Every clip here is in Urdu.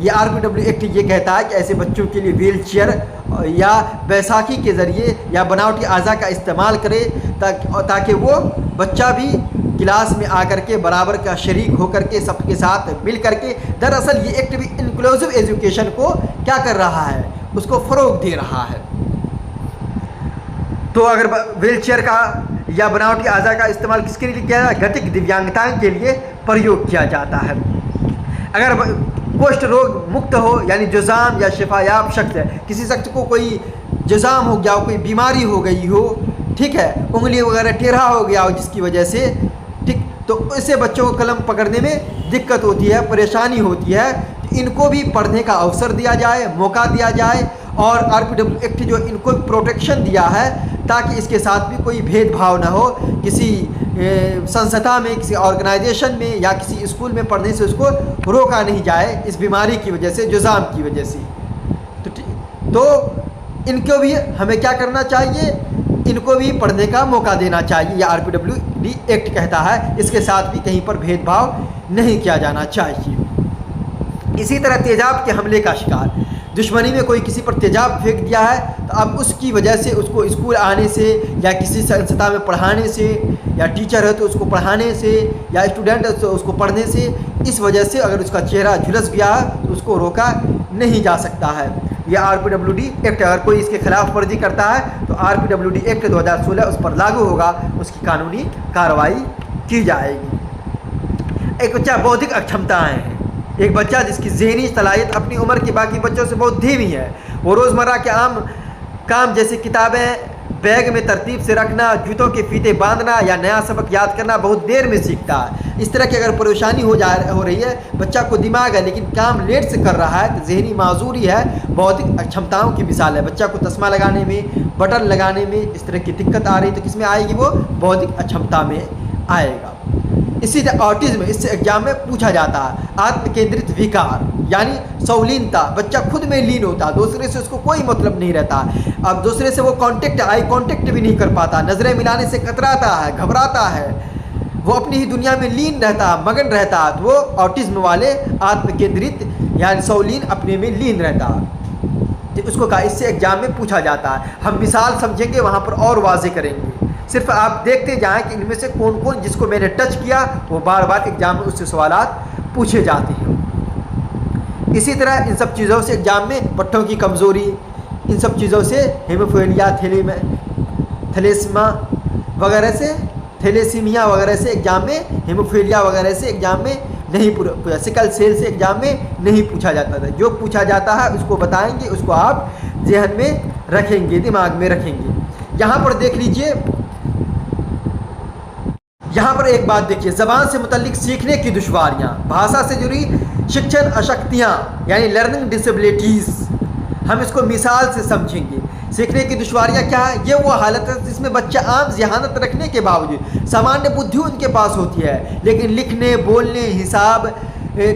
یہ RPW ایکٹ یہ کہتا ہے کہ ایسے بچوں کے لیے ویل چیئر یا بیساکھی کے ذریعے یا بناوٹی اعضاء کا استعمال کرے تاکہ وہ بچہ بھی کلاس میں آ کر کے برابر کا شریک ہو کر کے سب کے ساتھ مل کر کے، دراصل یہ ایکٹ بھی انکلوسیو ایجوکیشن کو کیا کر رہا ہے، اس کو فروغ دے رہا ہے۔ تو اگر ویل چیئر کا یا بناوٹی اعضاء کا استعمال کس کے لیے کیا جاتا ہے؟ گھٹک دیویانگتاؤں کے لیے پریوگ کیا جاتا ہے۔ اگر کوشٹ روگ مکت ہو یعنی جزام یا شفا یاب شخص ہے، کسی شخص کو کوئی جزام ہو گیا ہو، کوئی بیماری ہو گئی ہو، ٹھیک ہے، انگلی وغیرہ ٹیڑھا ہو گیا ہو جس کی وجہ سے، ٹھیک، تو اسے بچوں کو قلم پکڑنے میں دقت ہوتی ہے، پریشانی ہوتی ہے، ان کو بھی پڑھنے کا اوسر دیا جائے، موقع دیا جائے، اور RPW ایکٹ جو ان کو پروٹیکشن دیا ہے تاکہ اس کے ساتھ بھی کوئی بھید بھاؤ نہ ہو، کسی سنستھا میں، کسی آرگنائزیشن میں یا کسی اسکول میں پڑھنے سے اس کو روکا نہیں جائے اس بیماری کی وجہ سے، جزام کی وجہ سے۔ تو ان کو بھی ہمیں کیا کرنا چاہیے؟ ان کو بھی پڑھنے کا موقع دینا چاہیے، یہ RPW ایکٹ کہتا ہے، اس کے ساتھ بھی کہیں پر بھید بھاؤ نہیں کیا جانا چاہیے۔ اسی طرح تیزاب کے حملے کا شکار، دشمنی میں کوئی کسی پر تیزاب پھینک دیا ہے تو اب اس کی وجہ سے اس کو اسکول آنے سے یا کسی سنستھا میں پڑھانے سے، یا ٹیچر ہے تو اس کو پڑھانے سے، یا اسٹوڈنٹ ہے تو اس کو پڑھنے سے، اس وجہ سے اگر اس کا چہرہ جھلس گیا ہے تو اس کو روکا نہیں جا سکتا ہے۔ یہ RPW ایکٹ اگر کوئی اس کے خلاف ورزی کرتا ہے تو RPW ایکٹ 2016 اس پر لاگو ہوگا، اس کی قانونی کارروائی کی جائے گی۔ ایک بچہ بودھک اکشمتائیں ہیں، ایک بچہ جس کی ذہنی صلاحیت اپنی عمر کے باقی بچوں سے بہت دھیمی ہے، وہ روزمرہ کے عام کام جیسے کتابیں بیگ میں ترتیب سے رکھنا، جوتوں کے فیتے باندھنا یا نیا سبق یاد کرنا بہت دیر میں سیکھتا ہے۔ اس طرح کی اگر پریشانی ہو رہی ہے، بچہ کو دماغ ہے لیکن کام لیٹ سے کر رہا ہے تو ذہنی معذوری ہے، بودھک اکشمتاؤں کی مثال ہے۔ بچہ کو تسمہ لگانے میں، بٹن لگانے میں اس طرح کی دقت آ رہی تو کس میں آئے گی؟ وہ بودھک اکشمتا میں آئے گا۔ اسی طرح آٹزم، اس سے ایگزام میں پوچھا جاتا ہے، آتم کیندرت وکار یعنی سولینتا، بچہ خود میں لین ہوتا، دوسرے سے اس کو کوئی مطلب نہیں رہتا، اب دوسرے سے وہ آئی کانٹیکٹ بھی نہیں کر پاتا، نظریں ملانے سے کتراتا ہے، گھبراتا ہے، وہ اپنی ہی دنیا میں لین رہتا، مگن رہتا، تو وہ آٹزم والے آتم کیندرت یعنی سولین اپنے میں لین رہتا، اس کو کہا، اس سے ایگزام میں پوچھا جاتا ہے۔ ہم مثال سمجھیں گے وہاں پر اور واضح کریں گے، صرف آپ دیکھتے جائیں کہ ان میں سے کون کون جس کو میں نے ٹچ کیا وہ بار بار ایگزام میں اس سے سوالات پوچھے جاتے ہیں۔ اسی طرح ان سب چیزوں سے ایگزام میں پٹھوں کی کمزوری، ان سب چیزوں سے ہیموفیلیا، تھیلیسیمیا وغیرہ سے، تھیلیسیمیا وغیرہ سے ایگزام میں، ہیموفیلیا وغیرہ سے ایگزام میں نہیں پوچھا، سکل سیل سے ایگزام میں نہیں پوچھا جاتا تھا۔ جو پوچھا جاتا ہے اس کو بتائیں گے، اس کو آپ ذہن میں رکھیں گے، دماغ میں رکھیں گے۔ یہاں پر دیکھ لیجئے، یہاں پر ایک بات دیکھیے، زبان سے متعلق سیکھنے کی دشواریاں، بھاشا سے جڑی شکشن اشکتیاں یعنی لرننگ ڈسیبلٹیز، ہم اس کو مثال سے سمجھیں گے۔ سیکھنے کی دشواریاں کیا ہے؟ یہ وہ حالت ہے جس میں بچہ عام ذہانت رکھنے کے باوجود سامانیہ بدھی ان کے پاس ہوتی ہے، لیکن لکھنے، بولنے، حساب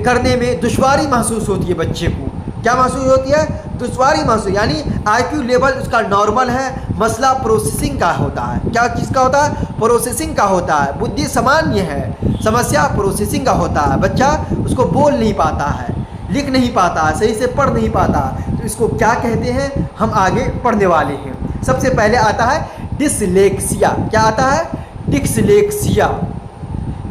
کرنے میں دشواری محسوس ہوتی ہے۔ بچے کو کیا محسوس ہوتی ہے؟ دشواری محسوس، یعنی IQ لیول اس کا نارمل ہے، مسئلہ پروسیسنگ کا ہوتا ہے۔ کیا چیز کا ہوتا ہے؟ پروسیسنگ کا ہوتا ہے۔ بدھی سامانیہ ہے، سمسیا پروسیسنگ کا ہوتا ہے۔ بچہ اس کو بول نہیں پاتا ہے، لکھ نہیں پاتا ہے، صحیح سے پڑھ نہیں پاتا، تو اس کو کیا کہتے ہیں؟ ہم آگے پڑھنے والے ہیں۔ سب سے پہلے آتا ہے ڈسلیکسیا۔ کیا آتا ہے؟ ڈسلیکسیا۔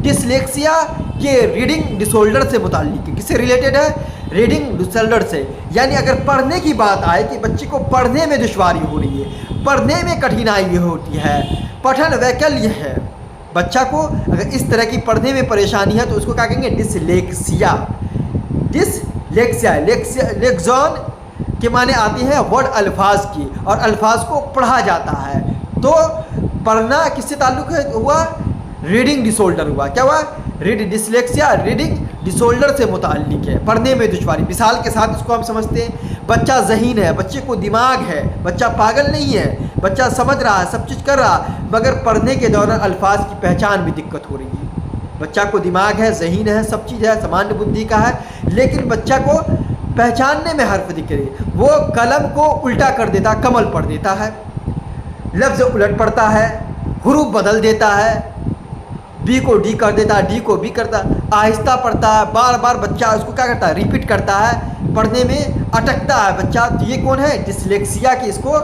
ڈسلیکسیا کے ریڈنگ ڈس آرڈر سے متعلق ہے۔ کس سے ریلیٹڈ ہے؟ ریڈنگ ڈس آرڈر سے، یعنی اگر پڑھنے کی بات آئے کہ بچے کو پڑھنے میں دشواری ہو رہی ہے، پڑھنے میں کٹھنائی ہوتی ہے، پٹھن ویکلیہ ہے، بچہ کو اگر اس طرح کی پڑھنے میں پریشانی ہے تو اس کو کیا کہیں گے؟ ڈسلیکسیا۔ ڈسلیکسیا، لیکزون کے معنی آتی ہے ورڈ الفاظ کی، اور الفاظ کو پڑھا جاتا ہے، تو پڑھنا کس سے تعلق ہوا؟ ریڈنگ ڈس آرڈر ہوا۔ کیا ہوا؟ ڈسلیکسیا ریڈنگ ڈس آرڈر سے متعلق ہے، پڑھنے میں دشواری۔ مثال کے ساتھ اس کو ہم سمجھتے ہیں، بچہ ذہین ہے، بچے کو دماغ ہے، بچہ پاگل نہیں ہے، بچہ سمجھ رہا ہے، سب چیز کر رہا، مگر پڑھنے کے دوران الفاظ کی پہچان میں دقت ہو رہی ہے۔ بچہ کو دماغ ہے، ذہین ہے، سب چیز ہے، سامانیہ بدھی کا ہے، لیکن بچہ کو پہچاننے میں حرف دکھ رہی، وہ قلم کو الٹا کر دیتا، کمل پڑھ دیتا ہے، لفظ الٹ پڑتا ہے، حروف بدل دیتا ہے، بی کو ڈی کر دیتا ہے، ڈی کو بی کرتا ہے، آہستہ پڑھتا ہے، بار بار بچہ اس کو کیا کرتا ہے؟ ریپیٹ کرتا ہے، پڑھنے میں اٹکتا ہے بچہ، تو یہ کون ہے؟ ڈسلیکسیا کی اس کو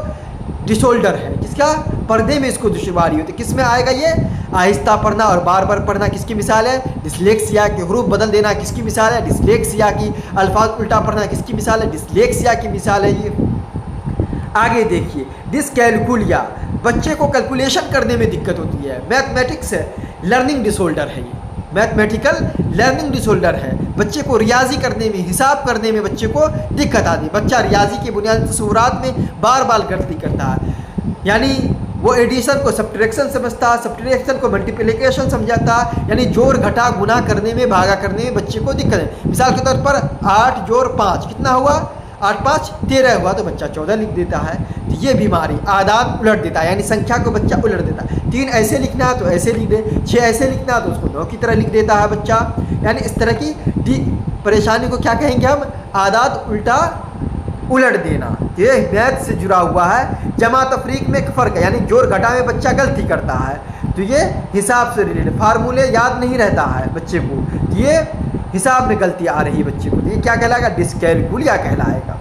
ڈسولڈر ہے، کس کا؟ پڑھنے میں اس کو دشواری ہوتی ہے۔ کس میں آئے گا یہ؟ آہستہ پڑھنا اور بار بار پڑھنا کس کی مثال ہے؟ ڈسلیکسیا کے۔ حروف بدل دینا کس کی مثال ہے؟ ڈسلیکسیا کی۔ الفاظ الٹا پڑھنا کس کی مثال ہے؟ ڈسلیکسیا کی مثال ہے یہ۔ آگے دیکھیے، ڈسکیلکولیا، بچے کو کیلکولیشن کرنے میں دقت ہوتی ہے، میتھمیٹکس لرننگ ڈسولڈر ہے یہ، میتھمیٹیکل لرننگ ڈسولڈر ہے، بچے کو ریاضی کرنے میں، حساب کرنے میں بچے کو دقت آتی ہے، بچہ ریاضی کے بنیادی تصورات میں بار بار غلطی کرتا ہے، یعنی وہ ایڈیشن کو سبٹریکشن سمجھتا ہے، سبٹریکشن کو ملٹیپلیکیشن سمجھاتا ہے، یعنی جوڑ گھٹا گنا کرنے میں، بھاگا کرنے میں بچے کو دقت ہے۔ مثال کے طور پر 8 جوڑ 5 کتنا ہوا؟ 8 5 13 ہوا، تو بچہ 14 لکھ دیتا ہے۔ تو یہ بیماری اعداد الٹ دیتا ہے، یعنی سنکھیا کو بچہ الٹ دیتا ہے۔ 3 ایسے لکھنا ہے تو ایسے لکھ دے، 6 ایسے لکھنا ہے تو اس کو 9 کی طرح لکھ دیتا ہے بچہ، یعنی اس طرح کی پریشانی کو کیا کہیں گے ہم؟ اعداد الٹا الٹ دینا۔ یہ میتھ سے جڑا ہوا ہے۔ جمع تفریق میں ایک فرق ہے، یعنی جوڑ گھٹا میں بچہ غلطی کرتا ہے، تو یہ حساب سے ریلیٹڈ، فارمولے یاد نہیں رہتا ہے بچے کو، یہ حساب میں غلطی آ رہی ہے بچے کو، تو یہ کیا کہلائے گا؟ ڈسکیلکولیا کہلائے گا۔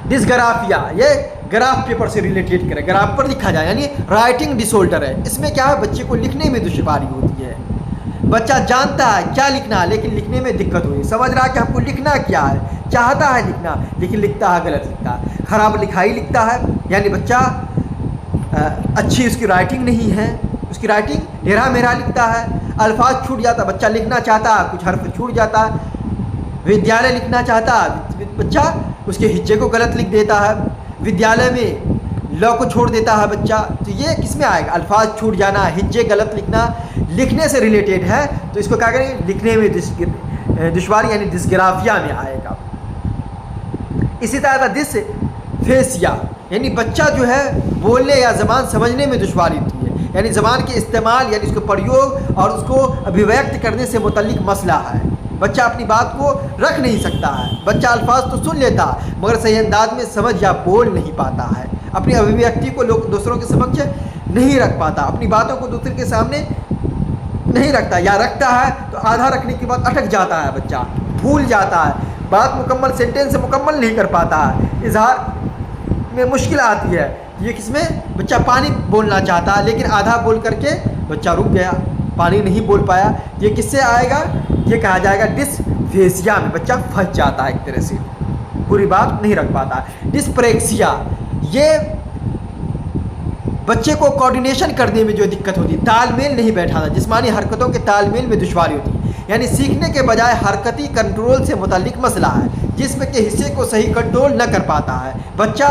ڈسگرافیا، یہ گراف پیپر سے ریلیٹڈ کرے، گراف پر لکھا جائے، یعنی رائٹنگ ڈسولڈر ہے۔ اس میں کیا ہے؟ بچے کو لکھنے میں دشواری ہوتی ہے، بچہ جانتا ہے کیا لکھنا ہے لیکن لکھنے میں دقت ہوئی، سمجھ رہا ہے کہ ہم کو لکھنا کیا ہے، چاہتا ہے لکھنا لیکن لکھتا ہے غلط لکھتا ہے، خراب لکھائی لکھتا ہے، یعنی بچہ اچھی اس کی رائٹنگ نہیں ہے، اس کی رائٹنگ ڈھیرا میرا لکھتا ہے، الفاظ چھوٹ جاتا ہے، بچہ لکھنا چاہتا ہے کچھ حرف چھوٹ جاتا ہے، ودیالیہ لکھنا چاہتا ہے بچہ اس کے ہجے کو غلط لکھ دیتا ہے، ودیالیہ میں ل کو چھوڑ دیتا ہے بچہ، تو یہ کس میں آئے گا؟ الفاظ چھوٹ جانا، ہجے غلط لکھنا، لکھنے سے ریلیٹڈ ہے، تو اس کو کیا کریں؟ لکھنے میں دشواری، یعنی ڈسگرافیا میں آئے گا۔ اسی طرح ڈس فیسیا، یعنی بچہ جو ہے بولنے یا زبان سمجھنے میں دشواری ہوتی ہے، یعنی زبان کے استعمال، یعنی اس کو پریوگ اور اس کو ابھیویکت کرنے سے متعلق مسئلہ ہے، بچہ اپنی بات کو رکھ نہیں سکتا ہے، بچہ الفاظ تو سن لیتا ہے مگر صحیح انداز میں سمجھ یا بول نہیں پاتا ہے، اپنی ابھیویکتی کو دوسروں کے سمجھ نہیں رکھ پاتا، اپنی باتوں کو دوسرے کے سامنے نہیں رکھتا، یا رکھتا ہے تو آدھا رکھنے کے بعد اٹک جاتا ہے بچہ، بھول جاتا ہے، بات مکمل سینٹینس مکمل نہیں کر پاتا ہے، اظہار میں مشکل آتی ہے۔ یہ کس میں؟ بچہ پانی بولنا چاہتا ہے لیکن آدھا بول کر کے بچہ رک گیا، پانی نہیں بول پایا، یہ کس سے آئے گا؟ یہ کہا جائے گا ڈس فیسیا میں، بچہ پھنس جاتا ہے، ایک طرح سے پوری بات نہیں رکھ پاتا ہے۔ ڈسپریکسیا، یہ بچے کو کوآرڈینیشن کرنے میں جو دقت ہوتی ہے، تال میل نہیں بیٹھانا، جسمانی حرکتوں کے تال میل میں دشواری ہوتی ہے، یعنی سیکھنے کے بجائے حرکتی کنٹرول سے متعلق مسئلہ ہے، جسم کے حصے کو صحیح کنٹرول نہ کر پاتا ہے، بچہ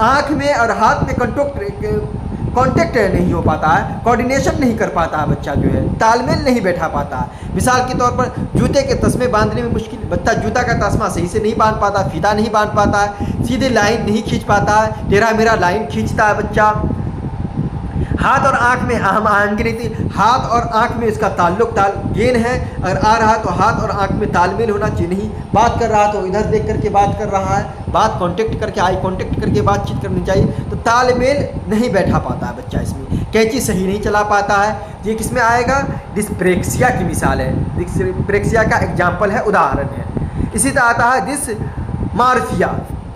آنکھ میں اور ہاتھ میں کانٹیکٹ نہیں ہو پاتا ہے، کوآرڈینیشن نہیں کر پاتا ہے، بچہ جو ہے تال میل نہیں بیٹھا پاتا ہے۔ مثال کے طور پر جوتے کے تسمے باندھنے میں مشکل، بچہ جوتا کا تسمہ صحیح سے نہیں باندھ پاتا، فیتا نہیں باندھ پاتا ہے، سیدھے لائن نہیں کھینچ پاتا ہے، ٹیڑھا میرا لائن کھینچتا ہے بچہ۔ ہاتھ اور آنکھ میں اہم آہنگی نہیں تھی، ہاتھ اور آنکھ میں اس کا تعلق گین ہے، اگر آ رہا تو ہاتھ اور آنکھ میں تال میل ہونا چاہیے، نہیں بات کر رہا تو ادھر دیکھ کر کے بات کر رہا ہے، بات کانٹیکٹ کر کے، آئی کانٹیکٹ کر کے بات چیت کرنی چاہیے، تو تال میل نہیں بیٹھا پاتا ہے بچہ، اس میں کینچی صحیح نہیں چلا پاتا ہے، یہ کس میں آئے گا؟ ڈسپریکسیا کی مثال ہے، ڈسپریکسیا کا ایگزامپل ہے، اداہرن ہے۔ اسی طرح آتا ہے ڈسمارفیا،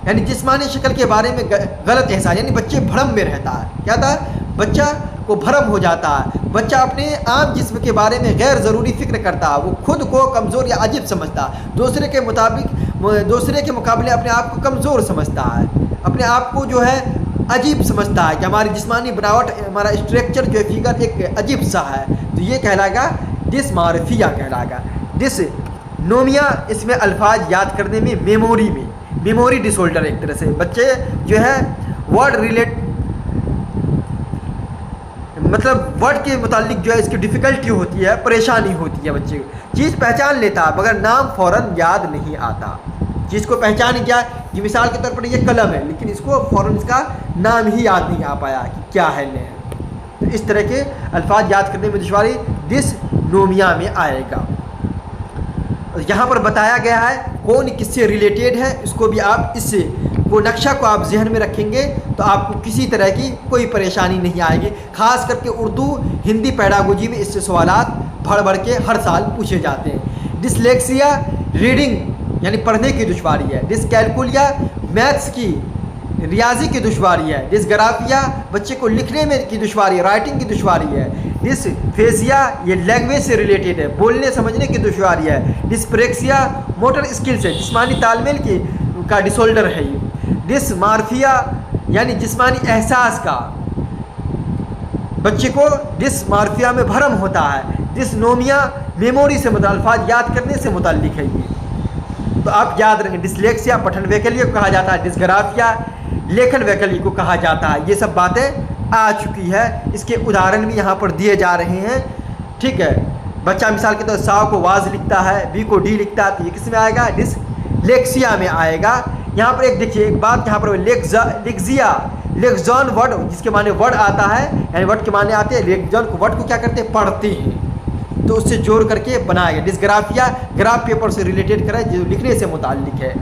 یعنی جسمانی شکل کے بارے میں غلط احساس، یعنی بچے بھرم میں رہتا ہے، کیا تھا؟ بچہ کو بھرم ہو جاتا ہے، بچہ اپنے عام جسم کے بارے میں غیر ضروری فکر کرتا ہے، وہ خود کو کمزور یا عجیب سمجھتا ہے، دوسرے کے مقابلے اپنے آپ کو کمزور سمجھتا ہے، اپنے آپ کو جو ہے عجیب سمجھتا ہے کہ ہماری جسمانی بناوٹ، ہمارا اسٹرکچر جو ہے فگر ایک عجیب سا ہے، تو یہ کہلائے گا ڈسمارفیا کہلائے گا۔ ڈسنومیا، اس میں الفاظ یاد کرنے میں، میموری ڈسولڈر، ایک طرح سے بچے جو ہے ورڈ کے متعلق جو ہے اس کی ڈیفیکلٹی ہوتی ہے، پریشانی ہوتی ہے، بچے چیز پہچان لیتا ہے مگر نام فوراً یاد نہیں آتا، چیز کو پہچان کیا ہے، یہ مثال کے طور پر یہ قلم ہے لیکن اس کو فوراً اس کا نام ہی یاد نہیں آ پایا کہ کیا ہے، تو اس طرح کے الفاظ یاد کرنے میں دشواری ڈسنومیا میں آئے گا۔ یہاں پر بتایا گیا ہے کون کس سے ریلیٹڈ ہے، اس کو بھی آپ اس سے وہ نقشہ کو آپ ذہن میں رکھیں گے تو آپ کو کسی طرح کی کوئی پریشانی نہیں آئے گی، خاص کر کے اردو ہندی پیڈاگوجی میں اس سے سوالات بڑھ کے ہر سال پوچھے جاتے ہیں۔ ڈسلیکسیا ریڈنگ یعنی پڑھنے کی دشواری ہے، ڈسکیلکولیا میتھس کی ریاضی کی دشواری ہے، ڈسگرافیا بچے کو لکھنے میں کی دشواری ہے، رائٹنگ کی دشواری ہے، ڈسفیزیا یہ لینگویج سے ریلیٹڈ ہے، بولنے سمجھنے کی دشواری ہے، ڈسپریکسیا موٹر اسکلز ہے، جسمانی تال میل کا ڈسولڈر ہے یہ، ڈسمارفیا یعنی جسمانی احساس کا، بچے کو ڈسمارفیا میں بھرم ہوتا ہے، ڈسنومیا میموری سے متعلق الفاظ یاد کرنے سے متعلق ہے یہ، تو آپ یاد رکھیں ڈسلیکسیا پٹھن ویکلیہ کو کہا جاتا ہے، ڈسگرافیا لیکھن ویکلی کو کہا جاتا ہے۔ یہ سب باتیں آ چکی ہے، اس کے ادھارن بھی یہاں پر دیے جا رہے ہیں، ٹھیک ہے۔ بچہ مثال کے طور سا کو واز لکھتا ہے، بی کو ڈی لکھتا ہے، تو یہ کس میں آئے گا؟ ڈسلیکسیا میں آئے گا۔ یہاں پر ایک دیکھیے ایک بات، یہاں پر لیکزیا لیکزون ورڈ جس کے معنی ورڈ آتا ہے، یعنی ورڈ کے معنی آتے ہیں، لیکزون کو ورڈ کو کیا کرتے ہیں؟ پڑھتے ہیں، تو اس سے جوڑ کر کے بنایا گیا۔ ڈسگرافیا گراف پیپر سے ریلیٹڈ کرے جو لکھنے سے متعلق ہے،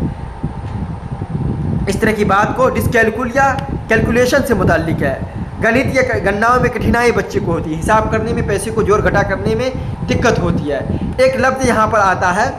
اس طرح کی بات کو۔ ڈسکیلکولیا کیلکولیشن سے متعلق ہے، گنت یا گناؤں میں کٹھنائی بچے کو ہوتی ہے، حساب کرنے میں، پیسے کو جوڑ گھٹا کرنے میں دقت ہوتی ہے۔ ایک لفظ یہاں پر آتا ہے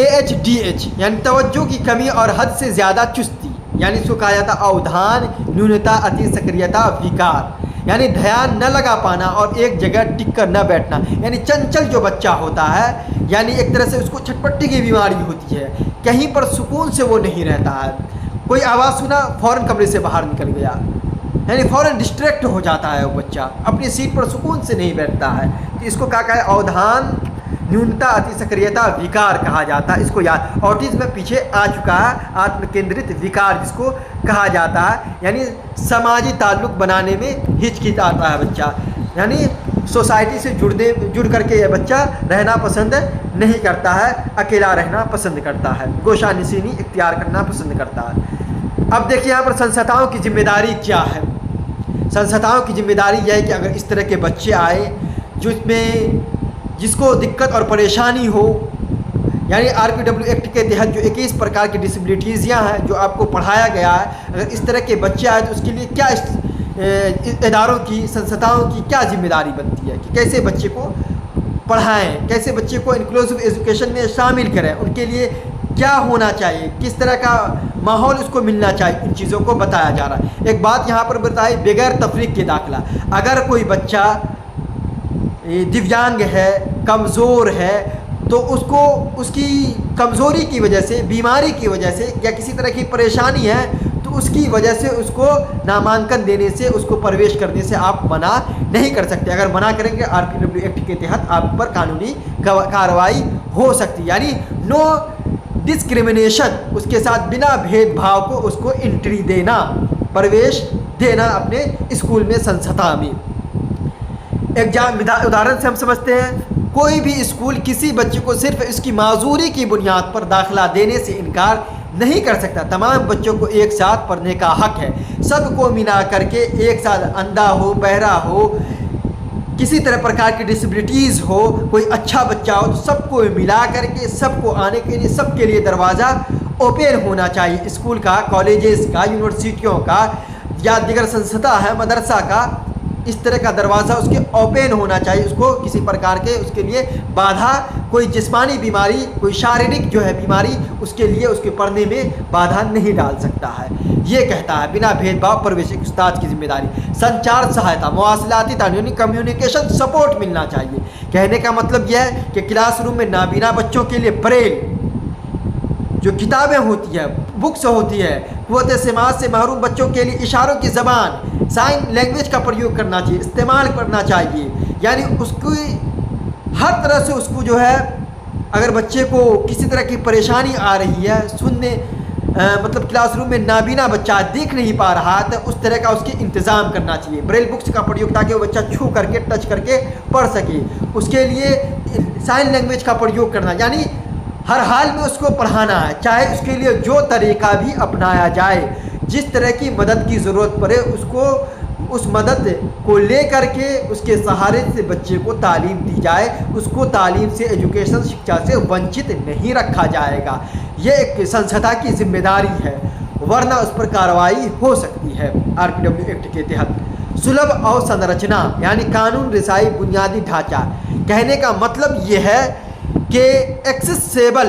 AHDH یعنی توجہ کی کمی اور حد سے زیادہ چستی، یعنی اس کو کہا جاتا ہے اودھان نیونتا اتی سکریتا ویکار، یعنی دھیان نہ لگا پانا اور ایک جگہ ٹک کر نہ بیٹھنا، یعنی چنچل جو بچہ ہوتا ہے، یعنی ایک طرح سے اس کو چھٹپٹی کی بیماری ہوتی ہے، کہیں پر سکون سے وہ نہیں رہتا ہے، کوئی آواز سنا فوراً کمرے سے باہر نکل گیا، یعنی فوراً ڈسٹریکٹ ہو جاتا ہے وہ بچہ، اپنی سیٹ پر سکون سے نہیں بیٹھتا ہے، تو اس کو کہا ہے اودھان نیونتا اتی سکریتا ویکار کہا جاتا ہے۔ اس کو یاد، آٹزم میں پیچھے آ چکا ہے، آتم کیندرت ویکار جس کو کہا جاتا ہے، یعنی سماجی تعلق بنانے میں ہچکچاتا ہے بچہ، یعنی سوسائٹی سے جڑ کر کے یہ بچہ رہنا پسند نہیں کرتا ہے، اکیلا رہنا پسند کرتا ہے، گوشہ نشینی اختیار کرنا پسند کرتا ہے۔ اب دیکھیے یہاں پر سنستھاؤں کی ذمہ داری کیا ہے۔ سنستھاؤں کی ذمہ داری یہ ہے کہ اگر اس طرح کے بچے آئے جس کو دقت اور پریشانی ہو، یعنی RPW ایکٹ کے تحت جو 21 پرکار کی ڈسیبلٹیزیاں ہیں جو آپ کو پڑھایا گیا ہے، اگر اس طرح کے بچے آئے تو اس کے لیے کیا اداروں کی سنستھاؤں کی کیا ذمہ داری بنتی ہے کہ کیسے بچے کو پڑھائیں، کیسے بچے کو انکلوسیو ایجوکیشن میں شامل کریں، ان کے لیے کیا ہونا چاہیے، کس طرح کا ماحول اس کو ملنا چاہیے، ان چیزوں کو بتایا جا رہا ہے۔ ایک بات یہاں پر بتائی، بغیر تفریق کے داخلہ، اگر کوئی بچہ دیویانگ ہے، کمزور ہے، تو اس کو اس کی کمزوری کی وجہ سے، بیماری کی وجہ سے یا کسی طرح کی پریشانی ہے تو اس کی وجہ سے اس کو نامانکن دینے سے، اس کو پرویش کرنے سے آپ منع نہیں کر سکتے۔ اگر منع کریں گے RPW ایکٹ کے تحت آپ پر قانونی کارروائی ہو سکتی، یعنی نو ڈسکریمنیشن، اس کے ساتھ بنا بھید بھاؤ کو اس کو انٹری دینا، پرویش دینا اپنے اسکول میں، سنستھا میں۔ ایک ادھارن سے ہم سمجھتے ہیں، کوئی بھی اسکول کسی بچے کو صرف اس کی معذوری کی بنیاد پر داخلہ دینے سے انکار نہیں کر سکتا۔ تمام بچوں کو ایک ساتھ پڑھنے کا حق ہے، سب کو ملا کر کے ایک ساتھ، اندھا ہو، بہرا ہو، کسی طرح پرکار کی ڈسیبلٹیز ہو، کوئی اچھا بچہ ہو، تو سب کو ملا کر کے سب کو آنے کے لیے، سب کے لیے دروازہ اوپن ہونا چاہیے، اسکول کا، کالجز کا، یونیورسٹیوں کا یا دیگر سنستھا ہے، مدرسہ کا، اس طرح کا دروازہ اس کے اوپن ہونا چاہیے، اس کو کسی پرکار کے اس کے لیے بادھا، کوئی جسمانی بیماری، کوئی شاریرک جو ہے بیماری، اس کے لیے اس کے پڑھنے میں بادھا نہیں ڈال سکتا ہے۔ یہ کہتا ہے بنا بھید بھاؤ پرویش، ایک استاد کی ذمہ داری۔ سنچار سہایتا، مواصلاتی تعلیم، کمیونیکیشن سپورٹ ملنا چاہیے۔ کہنے کا مطلب یہ ہے کہ کلاس روم میں نابینا بچوں کے لیے بریل جو کتابیں ہوتی ہیں، بکس ہوتی ہے، قوت سماعت سے محروم بچوں کے لیے اشاروں کی زبان، سائن لینگویج کا پریوگ کرنا چاہیے، استعمال کرنا چاہیے، یعنی اس کی ہر طرح سے اس کو جو ہے، اگر بچے کو کسی طرح کی پریشانی آ رہی ہے سننے، مطلب کلاس روم میں نابینا بچہ دیکھ نہیں پا رہا ہے، تو اس طرح کا اس کی انتظام کرنا چاہیے، بریل بکس کا پریوگ، تاکہ وہ بچہ چھو کر کے، ٹچ کر کے پڑھ سکے۔ اس کے لیے سائن لینگویج کا پریوگ کرنا، یعنی ہر حال میں اس کو پڑھانا ہے، چاہے اس کے لیے جو طریقہ بھی اپنایا جائے، جس طرح کی مدد کی ضرورت پڑے اس کو، اس مدد کو لے کر کے اس کے سہارے سے بچے کو تعلیم دی جائے، اس کو تعلیم سے، ایجوکیشن شکشا سے ونچت نہیں رکھا جائے گا۔ یہ ایک سنستھا کی ذمہ داری ہے، ورنہ اس پر کارروائی ہو سکتی ہے RPW ایکٹ کے تحت۔ سلبھ اور سنرچنا یعنی قانون رسائی، بنیادی ڈھانچہ، کہنے کا مطلب یہ ہے کہ ایکسیسیبل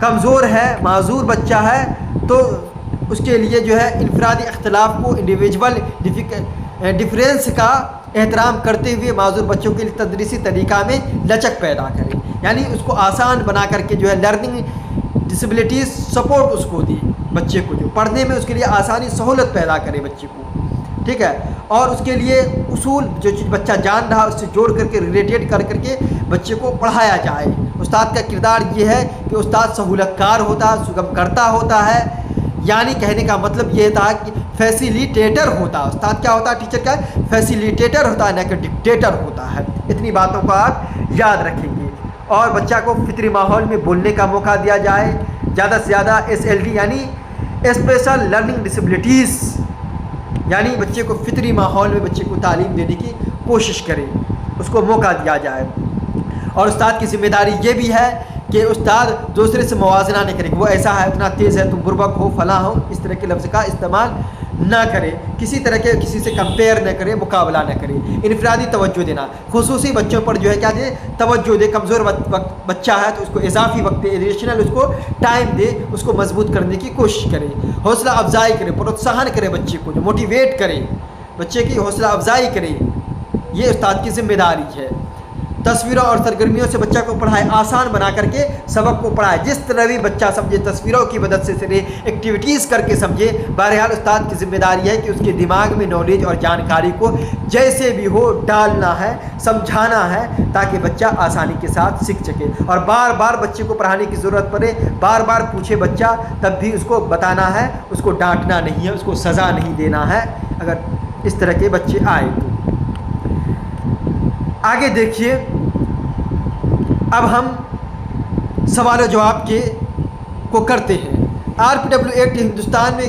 کمزور ہے، معذور بچہ ہے، تو اس کے لیے جو ہے انفرادی اختلاف کو، انڈیویجول ڈفرینس کا احترام کرتے ہوئے معذور بچوں کے لیے تدریسی طریقہ میں لچک پیدا کریں، یعنی اس کو آسان بنا کر کے جو ہے لرننگ ڈسیبلٹیز سپورٹ اس کو دیں، بچے کو جو پڑھنے میں اس کے لیے آسانی سہولت پیدا کرے بچے کو، ٹھیک ہے، اور اس کے لیے اصول جو چیز بچہ جان رہا اس سے جوڑ کر کے ریلیٹیڈ کر کر کے بچے کو پڑھایا جائے۔ استاد کا کردار یہ ہے کہ استاد سہولت کار ہوتا ہے، سگم کرتا ہوتا ہے، یعنی کہنے کا مطلب یہ تھا کہ فیسیلیٹیٹر ہوتا ہے۔ استاد کیا ہوتا ہے؟ ٹیچر کا فیسیلیٹیٹر ہوتا ہے، نہ کہ ڈکٹیٹر ہوتا ہے۔ اتنی باتوں کو آپ یاد رکھیں گے، اور بچہ کو فطری ماحول میں بولنے کا موقع دیا جائے، زیادہ سے زیادہ SLD یعنی اسپیشل لرننگ ڈسیبلٹیز، یعنی بچے کو فطری ماحول میں بچے کو تعلیم دینے کی کوشش کرے، اس کو موقع دیا جائے۔ اور استاد کی ذمہ داری یہ بھی ہے کہ استاد دوسرے سے موازنہ نہ کرے کہ وہ ایسا ہے، اتنا تیز ہے، تم بربک ہو، فلاں ہو، اس طرح کے لفظ کا استعمال نہ کرے، کسی طرح کے کسی سے کمپیئر نہ کرے، مقابلہ نہ کرے۔ انفرادی توجہ دینا، خصوصی بچوں پر جو ہے کیا دے؟ توجہ دے۔ کمزور بچہ ہے تو اس کو اضافی وقت دے، ایڈیشنل اس کو ٹائم دے، اس کو مضبوط کرنے کی کوشش کرے، حوصلہ افزائی کرے، پروتساہن کرے بچے کو، جو موٹیویٹ کرے، بچے کی حوصلہ افزائی کرے، یہ استاد کی ذمہ داری ہے۔ تصویروں اور سرگرمیوں سے بچہ کو پڑھائے، آسان بنا کر کے سبق کو پڑھائے، جس طرح بھی بچہ سمجھے، تصویروں کی مدد سے ایکٹیویٹیز کر کے سمجھے۔ بہرحال استاد کی ذمہ داری ہے کہ اس کے دماغ میں نالج اور جانکاری کو جیسے بھی ہو ڈالنا ہے، سمجھانا ہے، تاکہ بچہ آسانی کے ساتھ سیکھ سکے۔ اور بار بار بچے کو پڑھانے کی ضرورت پڑے، بار بار پوچھے بچہ، تب بھی اس کو بتانا ہے، اس کو ڈانٹنا نہیں ہے، اس کو سزا نہیں دینا ہے اگر اس طرح کے بچے آئے تو۔ آگے دیکھیے، اب ہم سوال و جواب کو کرتے ہیں۔ RPW ایکٹ ہندوستان میں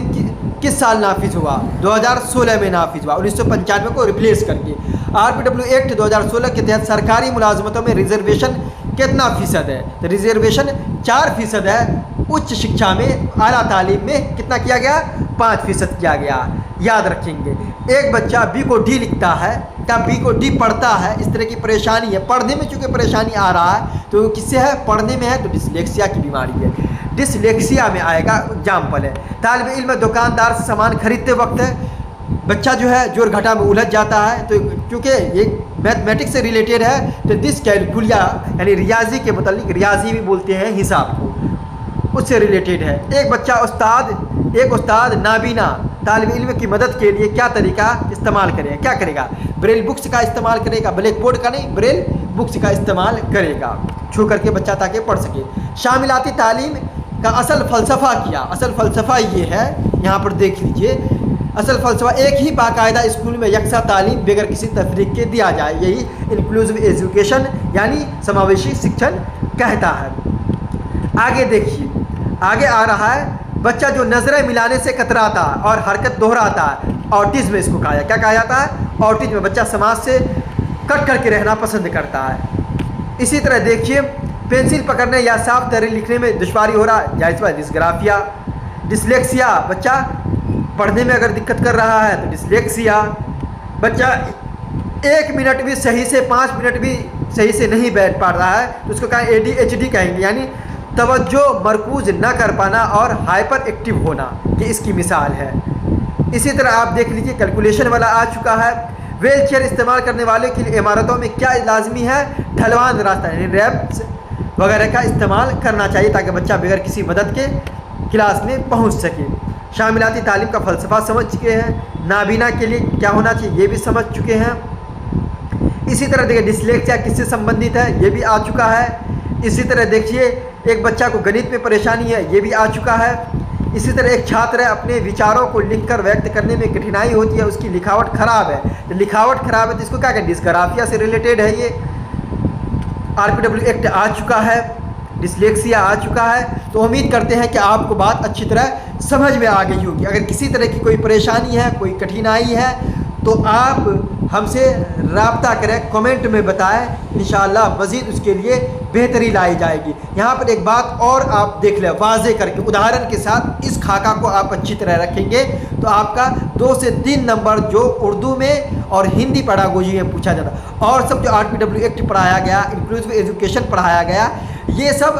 کس سال نافذ ہوا؟ 2016 میں نافذ ہوا، 1995 کو ریپلیس کر کے۔ RPW ایکٹ 2016 کے تحت سرکاری ملازمتوں میں ریزرویشن کتنا فیصد ہے؟ تو ریزرویشن 4% ہے۔ اچ شکشا میں، اعلیٰ تعلیم میں کتنا کیا گیا؟ 5% کیا گیا۔ یاد رکھیں گے، ایک بچہ B کو D لکھتا ہے یا B کو D پڑھتا ہے، اس طرح کی پریشانی ہے، پڑھنے میں چونکہ پریشانی آ رہا ہے تو کس سے ہے؟ پڑھنے میں ہے، تو ڈسلیکسیا کی بیماری ہے، ڈسلیکسیا میں آئے گا، ایگزامپل ہے۔ طالب علم دکاندار سے سامان خریدتے وقت بچہ جو ہے جوڑ گھٹا میں الجھ جاتا ہے، تو کیونکہ یہ میتھمیٹکس سے ریلیٹڈ ہے تو دس کیلکولیا یعنی ریاضی کے متعلق، ریاضی بھی بولتے ہیں حساب کو، اس سے ریلیٹڈ ہے۔ ایک استاد نابینا طالب علم کی مدد کے لیے کیا طریقہ استعمال کرے گا؟ کیا کرے گا؟ بریل بکس کا استعمال کرے گا، بلیک بورڈ کا نہیں، بریل بکس کا استعمال کرے گا، چھو کر کے بچہ تاکہ پڑھ سکے۔ شاملاتی تعلیم کا اصل فلسفہ کیا؟ اصل فلسفہ یہ ہے، یہاں پر دیکھ لیجئے، اصل فلسفہ ایک ہی باقاعدہ اسکول میں یکساں تعلیم بغیر کسی تفریق کے دیا جائے، یہی انکلوزیو ایجوکیشن یعنی سماویشی شکشن کہتا ہے۔ آگے دیکھیے، آگے آ رہا ہے، بچہ جو نظریں ملانے سے کتراتا ہے اور حرکت دہراتا ہے، آٹزم اس کو کہا جاتا ہے۔ کیا کہا جاتا ہے؟ آٹزم میں بچہ سماج سے کٹ کر کے رہنا پسند کرتا ہے۔ اسی طرح دیکھیے، پینسل پکڑنے یا صاف تحریر لکھنے میں دشواری ہو رہا ہے، جائز بات ڈسگرافیا۔ ڈسلیکسیا، بچہ پڑھنے میں اگر دقت کر رہا ہے تو ڈسلیکسیا۔ بچہ 1 منٹ بھی صحیح سے 5 منٹ بھی صحیح سے نہیں بیٹھ پا رہا ہے تو اس کو کہیں ADHD کہیں گے، یعنی توجہ مرکوز نہ کر پانا اور ہائپر ایکٹیو ہونا، یہ اس کی مثال ہے۔ اسی طرح آپ دیکھ لیجئے، کیلکولیشن والا آ چکا ہے۔ ویل چیئر استعمال کرنے والے کے لیے عمارتوں میں کیا لازمی ہے؟ ڈھلوان راستہ یعنی ریمپس وغیرہ کا استعمال کرنا چاہیے تاکہ بچہ بغیر کسی مدد کے کلاس میں پہنچ سکے۔ شاملاتی تعلیم کا فلسفہ سمجھ چکے ہیں۔ نابینا کے لیے کیا ہونا چاہیے یہ بھی سمجھ چکے ہیں۔ اسی طرح دیکھیں، ڈسلیکسیا کس سے سمبندھت ہے یہ بھی آ چکا ہے۔ اسی طرح دیکھیے، ایک بچہ کو گنت میں پریشانی ہے یہ بھی آ چکا ہے۔ اسی طرح ایک چھاتر ہے، اپنے وچاروں کو لکھ کر ویکت کرنے میں کٹھنائی ہوتی ہے، اس کی لکھاوٹ خراب ہے، تو لکھاوٹ خراب ہے تو اس کو کیا کہیں؟ ڈسگرافیا سے ریلیٹڈ ہے۔ یہ RPW ایکٹ آ چکا ہے، ڈسلیکسیا آ چکا ہے۔ تو امید کرتے ہیں کہ آپ کو بات اچھی طرح سمجھ میں آ گئی ہوگی۔ اگر کسی طرح کی کوئی پریشانی ہے، کوئی کٹھنائی ہے تو آپ ہم سے رابطہ کریں، کمنٹ میں بتائیں، انشاءاللہ مزید اس کے لیے بہتری لائی جائے گی۔ یہاں پر ایک بات اور آپ دیکھ لیں واضح کر کے، ادھارن کے ساتھ اس خاکہ کو آپ اچھی طرح رکھیں گے تو آپ کا 2 سے 3 نمبر جو اردو میں اور ہندی پیڈاگوجی میں پوچھا جاتا، اور سب جو RPW ایکٹ پڑھایا گیا، انکلوزیو ایجوکیشن پڑھایا گیا، یہ سب